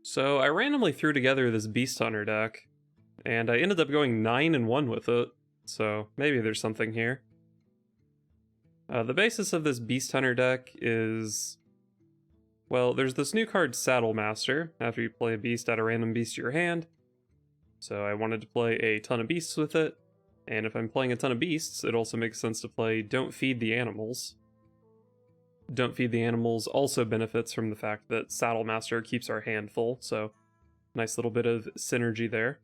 So I randomly threw together this Beast Hunter deck, and I ended up going 9-1 with it, so maybe there's something here. The basis of this Beast Hunter deck is... well, there's this new card, Saddle Master, after you play a beast, add a random beast to your hand. So I wanted to play a ton of beasts with it, and if I'm playing a ton of beasts, it also makes sense to play Don't Feed the Animals. Don't Feed the Animals also benefits from the fact that Saddle Master keeps our hand full, so nice little bit of synergy there.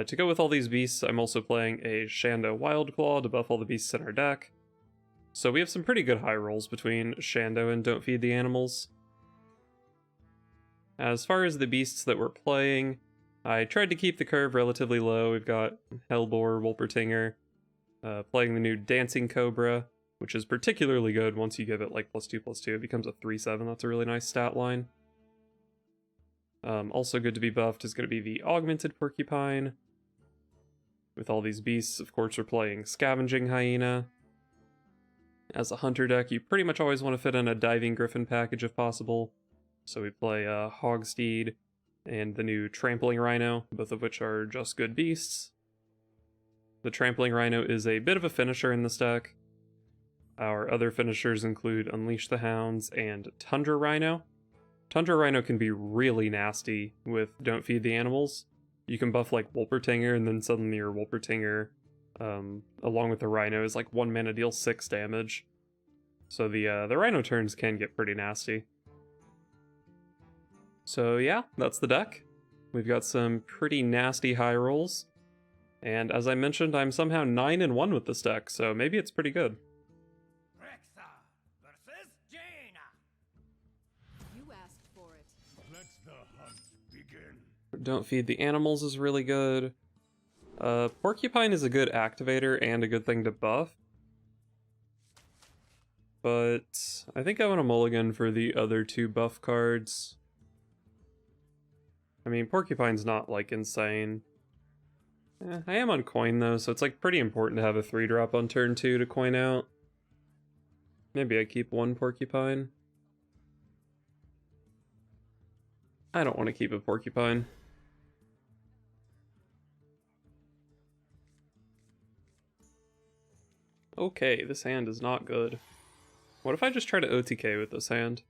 To go with all these beasts, I'm also playing a Shan'do Wildclaw to buff all the beasts in our deck. So we have some pretty good high rolls between Shan'do and Don't Feed the Animals. As far as the beasts that we're playing, I tried to keep the curve relatively low. We've got Hellbore, Wolpertinger, playing the new Dancing Cobra, which is particularly good once you give it like +2/+2. It becomes a 3/7. That's a really nice stat line. Also good to be buffed is going to be the Augmented Porcupine. With all these beasts, of course, we're playing Scavenging Hyena. As a hunter deck, you pretty much always want to fit in a Diving Griffin package if possible. So we play Hogsteed and the new Trampling Rhino, both of which are just good beasts. The Trampling Rhino is a bit of a finisher in this deck. Our other finishers include Unleash the Hounds and Tundra Rhino. Tundra Rhino can be really nasty with Don't Feed the Animals. You can buff like Wolpertinger, and then suddenly your Wolpertinger, along with the Rhino, is like 1 mana, deal 6 damage. So the Rhino turns can get pretty nasty. So yeah, that's the deck. We've got some pretty nasty high rolls. And as I mentioned, I'm somehow 9-1 with this deck, so maybe it's pretty good. Don't Feed the Animals is really good. Porcupine is a good activator and a good thing to buff. But I think I want to mulligan for the other two buff cards. I mean, Porcupine's not like insane. I am on coin though, so it's like pretty important to have a 3-drop on turn 2 to coin out. Maybe I keep one Porcupine. I don't want to keep a Porcupine. Okay, this hand is not good. What if I just try to OTK with this hand?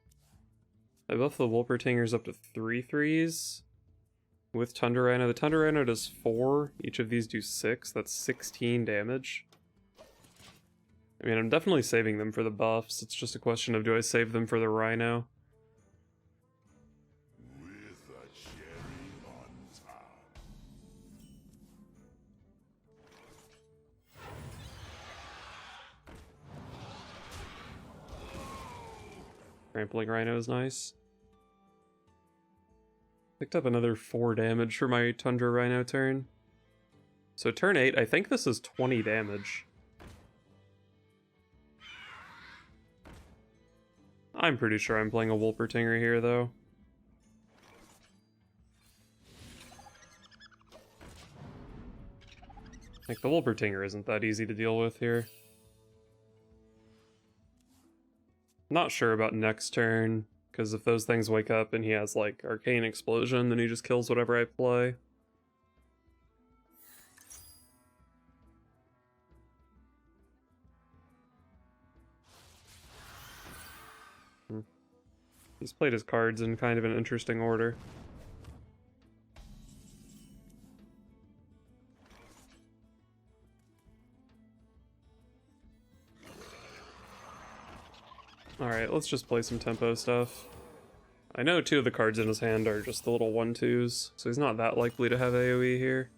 I buff the Wolpertingers up to 3/3s. With Tundra Rhino. The Tundra Rhino does 4. Each of these do 6. That's 16 damage. I mean, I'm definitely saving them for the buffs. It's just a question of, do I save them for the Rhino? Trampling Rhino is nice. Picked up another 4 damage for my Tundra Rhino turn. So turn 8, I think this is 20 damage. I'm pretty sure I'm playing a Wolpertinger here, though. Like, the Wolpertinger isn't that easy to deal with here. Not sure about next turn, because if those things wake up and he has, like, Arcane Explosion, then he just kills whatever I play. He's played his cards in kind of an interesting order. Alright, let's just play some tempo stuff. I know 2 of the cards in his hand are just the little 1/2s, so he's not that likely to have AoE here.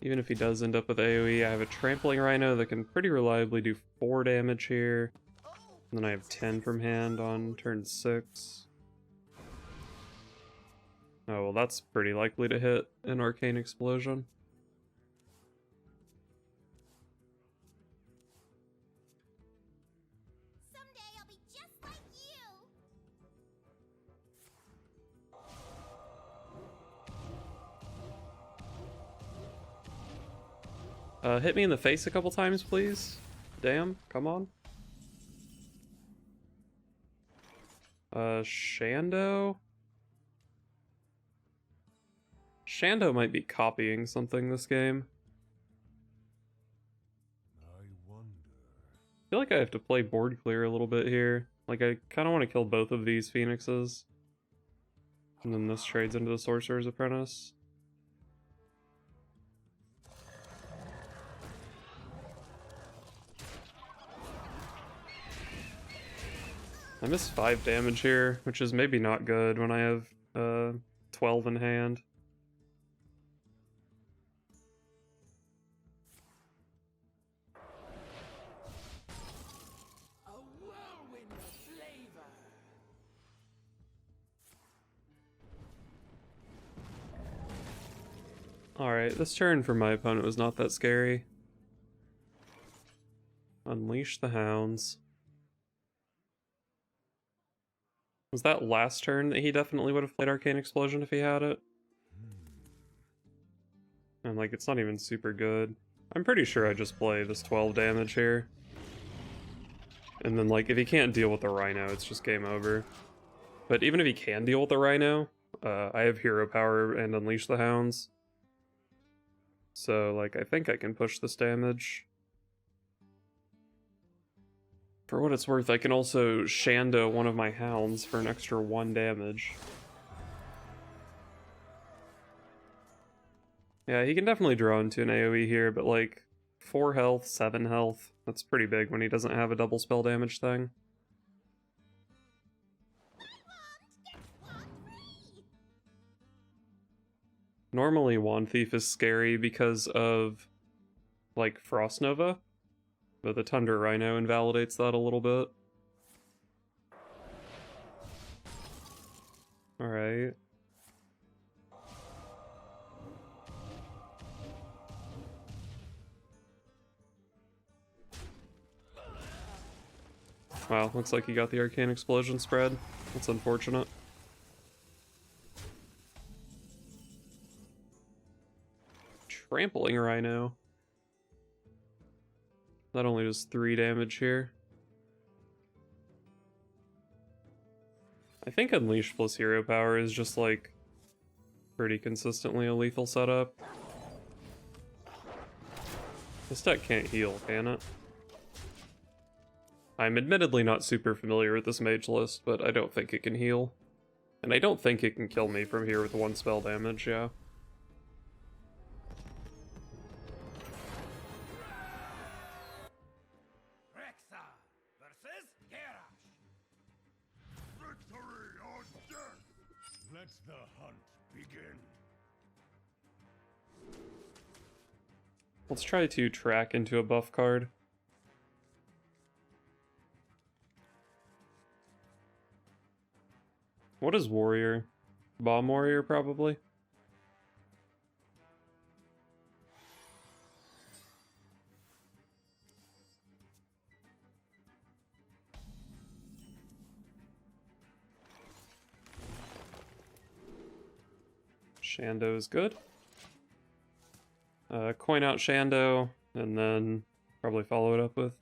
Even if he does end up with AoE, I have a Trampling Rhino that can pretty reliably do 4 damage here. And then I have 10 from hand on turn 6. Oh, well that's pretty likely to hit an Arcane Explosion. Hit me in the face a couple times, please. Damn, come on. Shan'do? Shan'do might be copying something this game. I feel like I have to play board clear a little bit here. Like, I kind of want to kill both of these phoenixes. And then this trades into the Sorcerer's Apprentice. I missed 5 damage here, which is maybe not good when I have 12 in hand. Alright, this turn for my opponent was not that scary. Unleash the Hounds. Was that last turn that he definitely would have played Arcane Explosion if he had it? And like, it's not even super good. I'm pretty sure I just play this 12 damage here. And then like, if he can't deal with the Rhino, it's just game over. But even if he can deal with the Rhino, I have Hero Power and Unleash the Hounds. So like, I think I can push this damage. For what it's worth, I can also Shan'do one of my Hounds for an extra 1 damage. Yeah, he can definitely draw into an AoE here, but like 4 health, 7 health, that's pretty big when he doesn't have a double spell damage thing. Normally Wand Thief is scary because of like Frost Nova, but the Tundra Rhino invalidates that a little bit. Alright. Wow, looks like he got the Arcane Explosion spread. That's unfortunate. Trampling Rhino. That only does 3 damage here. I think Unleash plus Hero Power is just like pretty consistently a lethal setup. This deck can't heal, can it? I'm admittedly not super familiar with this mage list, but I don't think it can heal. And I don't think it can kill me from here with 1 spell damage, yeah. Let the hunt begin. Let's try to track into a buff card. What is Warrior? Bomb Warrior, probably? Shan'do is good. Coin out Shan'do, and then probably follow it up with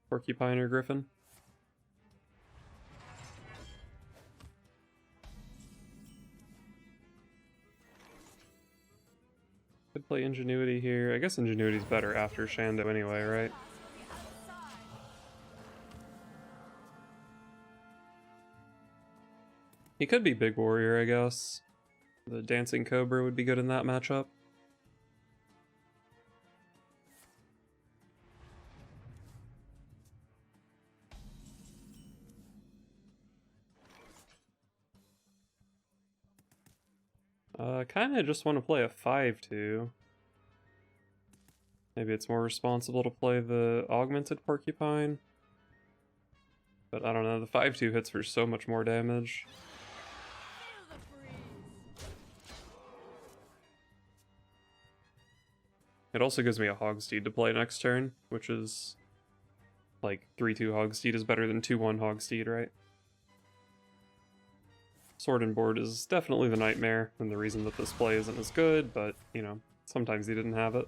Porcupine or Griffin. Could play Ingenuity here. I guess Ingenuity's better after Shan'do anyway, right? He could be Big Warrior, I guess. The Dancing Cobra would be good in that matchup. Kinda just want to play a 5-2. Maybe it's more responsible to play the Augmented Porcupine. But I don't know, the 5-2 hits for so much more damage. It also gives me a Hogsteed to play next turn, which is like 3-2 Hogsteed is better than 2-1 Hogsteed, right? Sword and Board is definitely the nightmare, and the reason that this play isn't as good, but, you know, sometimes he didn't have it.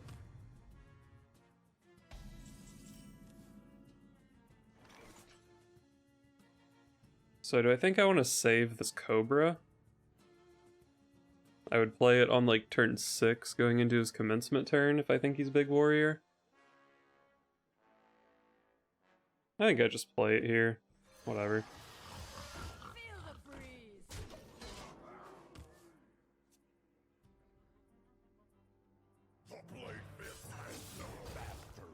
So do I think I want to save this Cobra? I would play it on like turn 6 going into his commencement turn if I think he's big warrior. I think I just play it here. Whatever. Feel the breeze. The blade fist has no master.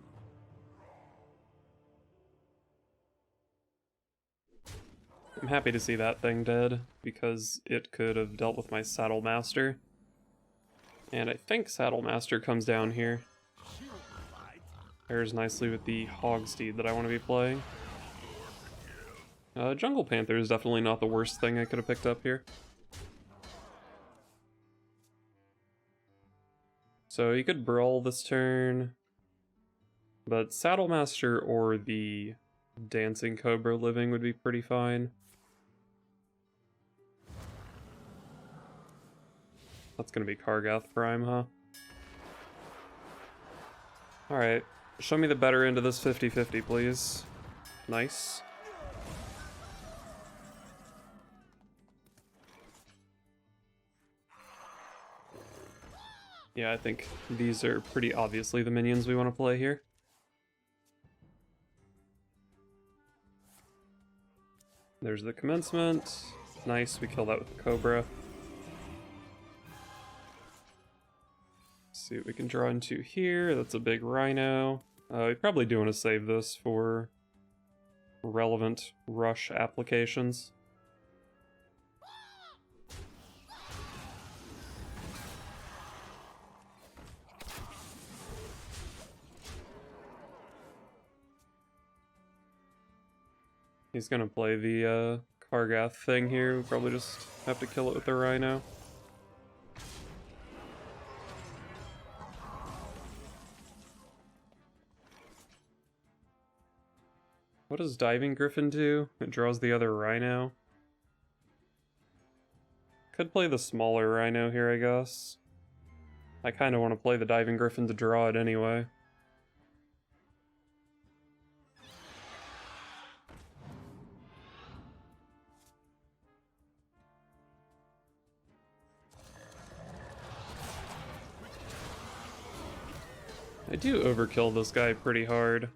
I'm happy to see that thing dead, because it could have dealt with my Saddle Master. And I think Saddle Master comes down here. Pairs nicely with the Hogsteed that I want to be playing. Jungle Panther is definitely not the worst thing I could have picked up here. So you could Brawl this turn, but Saddle Master or the Dancing Cobra living would be pretty fine. That's gonna be Kargath Prime, huh? Alright, show me the better end of this 50-50, please. Nice. Yeah, I think these are pretty obviously the minions we want to play here. There's the commencement. Nice, we kill that with the Cobra. See what we can draw into here. That's a big Rhino. We probably do want to save this for relevant rush applications. He's gonna play the Kargath thing here. We probably just have to kill it with the Rhino. What does Diving Griffin do? It draws the other Rhino. Could play the smaller Rhino here, I guess. I kind of want to play the Diving Griffin to draw it anyway. I do overkill this guy pretty hard.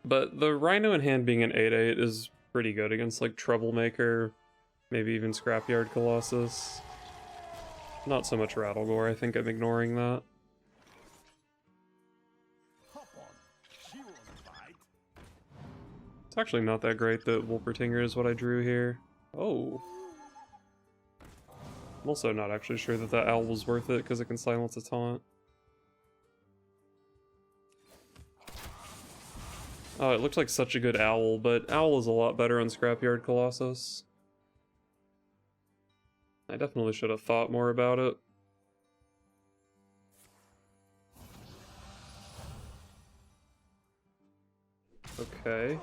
But the Rhino in hand being an 8/8 is pretty good against like Troublemaker, maybe even Scrapyard Colossus. Not so much Rattlegore, I think I'm ignoring that. Hop on. She won't fight. It's actually not that great that Wolpertinger is what I drew here. Oh. I'm also not actually sure that that owl was worth it because it can silence a taunt. Oh, it looks like such a good owl, but owl is a lot better on Scrapyard Colossus. I definitely should have thought more about it. Okay.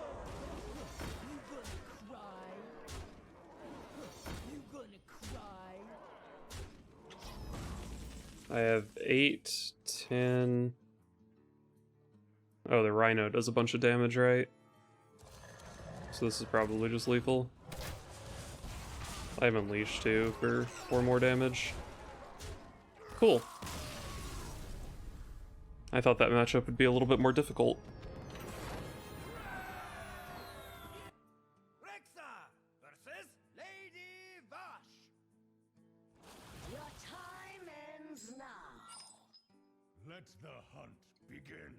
I have 8, 10... Oh, the Rhino does a bunch of damage, right? So this is probably just lethal. I have Unleash too for 4 more damage. Cool. I thought that matchup would be a little bit more difficult. Rexa versus Lady Vash. Your time ends now. Let the hunt begin.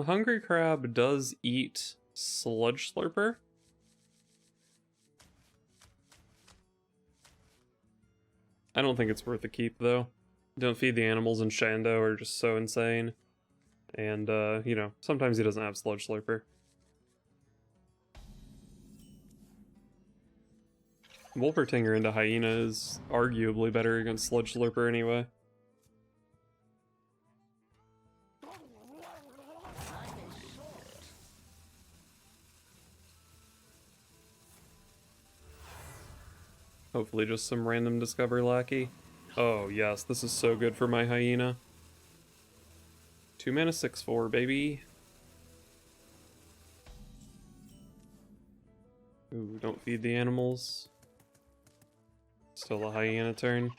Hungry Crab does eat Sludge Slurper. I don't think it's worth a keep, though. Don't feed the animals, and Shan'do are just so insane. And, you know, sometimes he doesn't have Sludge Slurper. Wolpertinger into Hyena is arguably better against Sludge Slurper anyway. Hopefully just some random Discover Lackey. Oh yes, this is so good for my Hyena. 2 mana 6/4, baby. Ooh, don't feed the animals. Still a hyena turn.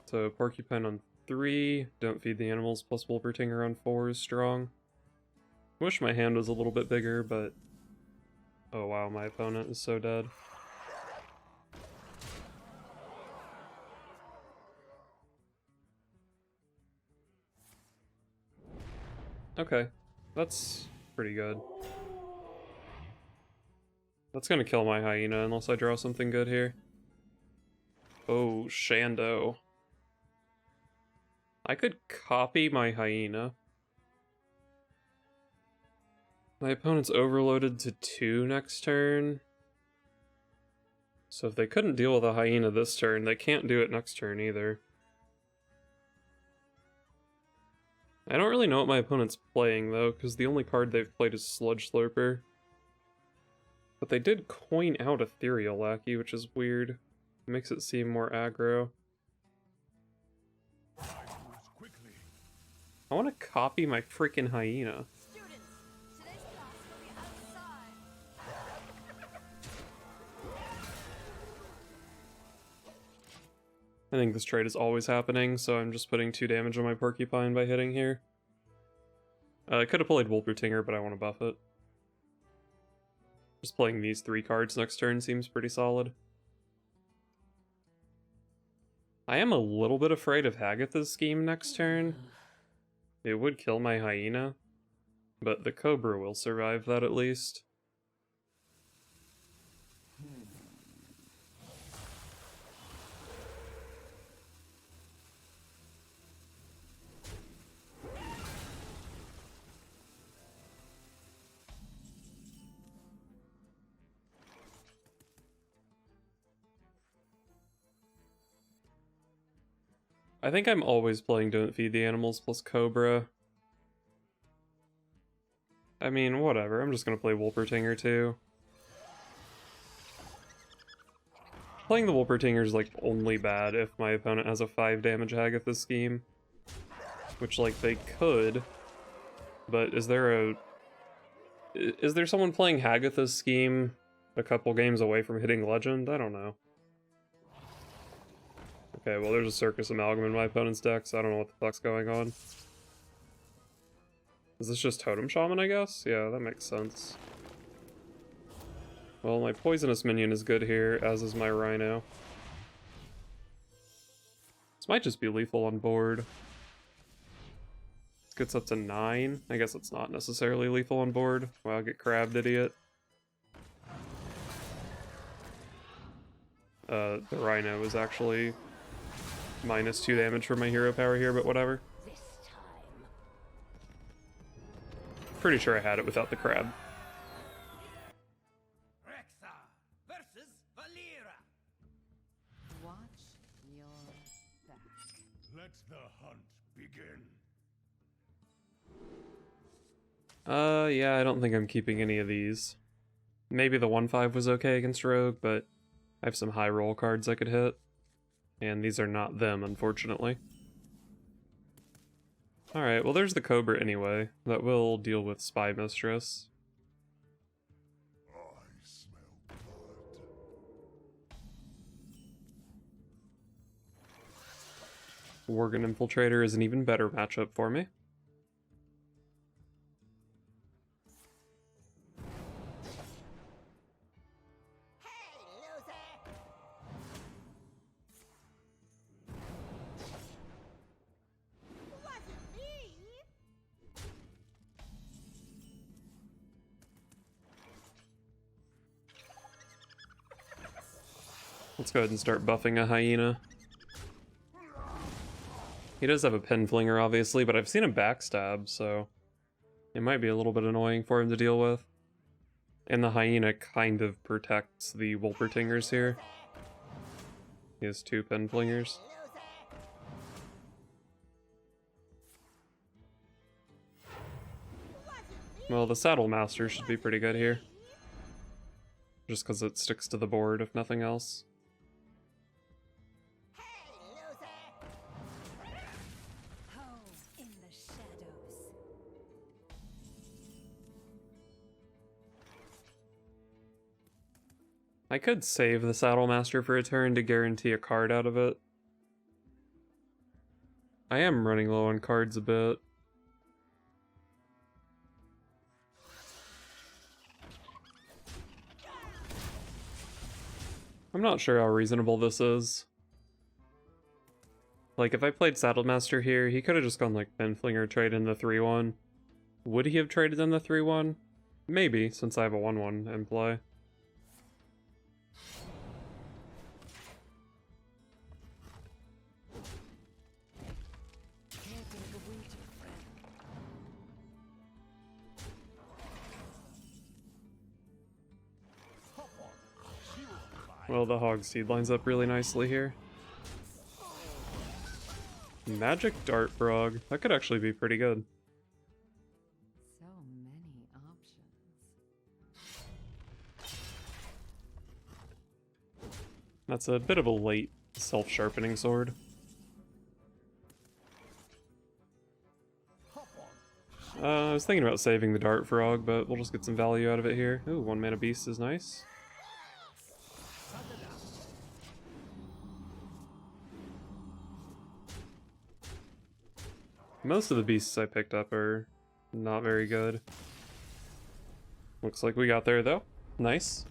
So Porcupine on 3, don't feed the animals, plus Wolpertinger on 4 is strong. Wish my hand was a little bit bigger, but... Oh wow, my opponent is so dead. Okay, that's pretty good. That's gonna kill my hyena unless I draw something good here. Oh, Shan'do. I could copy my hyena. My opponent's overloaded to 2 next turn. So if they couldn't deal with a hyena this turn, they can't do it next turn either. I don't really know what my opponent's playing though, because the only card they've played is Sludge Slurper. But they did coin out Ethereal Lackey, which is weird. It makes it seem more aggro. I want to copy my freaking hyena. Students, today's class will be outside. I think this trade is always happening, so I'm just putting 2 damage on my Porcupine by hitting here. I could have played Wolpertinger, but I want to buff it. Just playing these 3 cards next turn seems pretty solid. I am a little bit afraid of Hagatha's scheme next turn. It would kill my hyena, but the Cobra will survive that at least. I think I'm always playing Don't Feed the Animals plus Cobra. I mean, whatever. I'm just gonna play Wolpertinger too. Playing the Wolpertinger is like only bad if my opponent has a 5 damage Hagatha scheme. Which, like, they could. But is there someone playing Hagatha's scheme a couple games away from hitting Legend? I don't know. Okay, well there's a Circus Amalgam in my opponent's deck, so I don't know what the fuck's going on. Is this just Totem Shaman, I guess? Yeah, that makes sense. Well, my Poisonous Minion is good here, as is my Rhino. This might just be lethal on board. This gets up to 9. I guess it's not necessarily lethal on board. Wow, get crabbed, idiot. The Rhino is actually -2 damage for my hero power here, but whatever. This time. Pretty sure I had it without the crab. Rexa versus Valera. Watch your back. Let the hunt begin. Yeah, I don't think I'm keeping any of these. Maybe the 1/5 was okay against Rogue, but I have some high roll cards I could hit. And these are not them, unfortunately. Alright, well there's the Cobra anyway. That will deal with Spy Mistress. I smell blood. Worgen Infiltrator is an even better matchup for me. Let's go ahead and start buffing a hyena. He does have a pen flinger, obviously, but I've seen him backstab, so it might be a little bit annoying for him to deal with. And the hyena kind of protects the Wolpertingers here. He has 2 pen flingers. Well, the Saddle Master should be pretty good here. Just because it sticks to the board, if nothing else. Home in the shadows. I could save the Saddlemaster for a turn to guarantee a card out of it. I am running low on cards a bit. I'm not sure how reasonable this is. Like, if I played Saddlemaster here, he could have just gone like Pinflinger, trade in the 3-1. Would he have traded in the 3-1? Maybe, since I have a 1-1 in play. Well, the Hog Seed lines up really nicely here. Magic Dart Frog. That could actually be pretty good. So many options. That's a bit of a late self-sharpening sword. I was thinking about saving the Dart Frog, but we'll just get some value out of it here. Ooh, 1 mana beast is nice. Most of the beasts I picked up are not very good. Looks like we got there though. Nice.